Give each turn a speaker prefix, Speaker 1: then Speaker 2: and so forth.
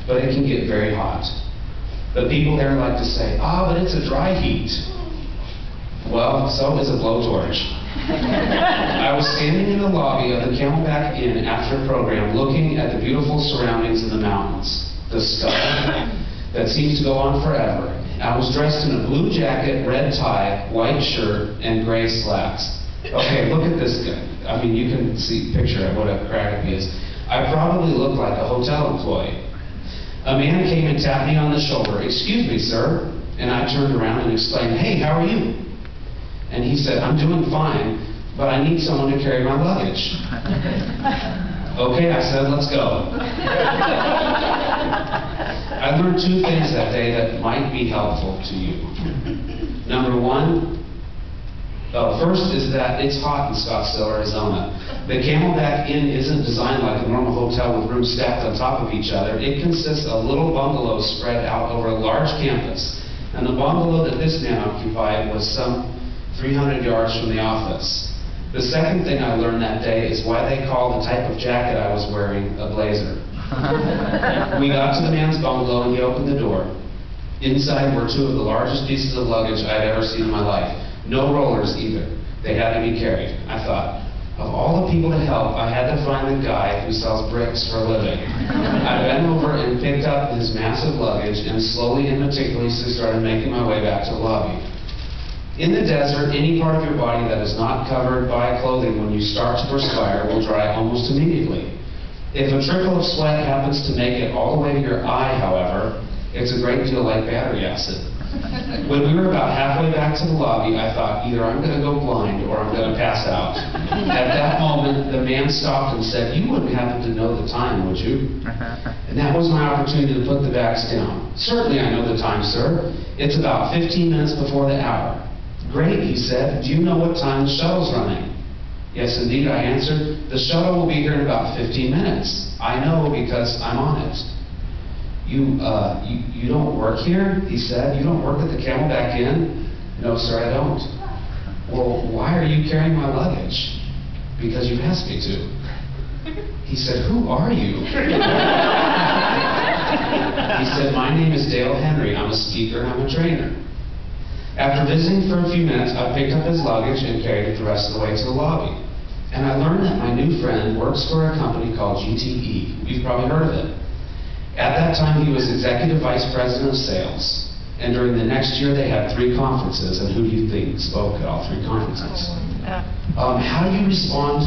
Speaker 1: but it can get very hot. But people there like to say, but it's a dry heat. Well, so is a blowtorch. I was standing in the lobby of the Camelback Inn after a program looking at the beautiful surroundings in the mountains, the sky that seems to go on forever. I was dressed in a blue jacket, red tie, white shirt, and gray slacks. Okay, look at this guy. I mean, you can picture what a crack he is. I probably look like a hotel employee. A man came and tapped me on the shoulder. "Excuse me, sir." And I turned around and exclaimed, "Hey, how are you?" And he said, "I'm doing fine, but I need someone to carry my luggage." "Okay," I said, "let's go." I learned two things that day that might be helpful to you. Number one, first is that it's hot in Scottsdale, Arizona. The Camelback Inn isn't designed like a normal hotel with rooms stacked on top of each other. It consists of little bungalows spread out over a large campus. And the bungalow that this man occupied was some 300 yards from the office. The second thing I learned that day is why they call the type of jacket I was wearing a blazer. We got to the man's bungalow and he opened the door. Inside were two of the largest pieces of luggage I'd ever seen in my life. No rollers either. They had to be carried. I thought, of all the people to help, I had to find the guy who sells bricks for a living. I bent over and picked up his massive luggage and slowly and meticulously started making my way back to the lobby. In the desert, any part of your body that is not covered by clothing when you start to perspire will dry almost immediately. If a trickle of sweat happens to make it all the way to your eye, however, it's a great deal like battery acid. When we were about halfway back to the lobby, I thought, either I'm going to go blind or I'm going to pass out. At that moment, the man stopped and said, "You wouldn't happen to know the time, would you?" And that was my opportunity to put the bags down. "Certainly I know the time, sir. It's about 15 minutes before the hour." "Great," he said. "Do you know what time the shuttle's running?" "Yes, indeed," I answered. "The shuttle will be here in about 15 minutes. I know because I'm on it." You don't work here?" he said. "You don't work at the Camelback Inn?" "No, sir, I don't." "Well, why are you carrying my luggage?" "Because you asked me to." He said, "Who are you?" He said, "My name is Dale Henry. I'm a speaker and I'm a trainer." After visiting for a few minutes, I picked up his luggage and carried it the rest of the way to the lobby. And I learned that my new friend works for a company called GTE. You've probably heard of it. At that time, he was Executive Vice President of Sales. And during the next year, they had 3 conferences. And who do you think spoke at all 3 conferences? How do you respond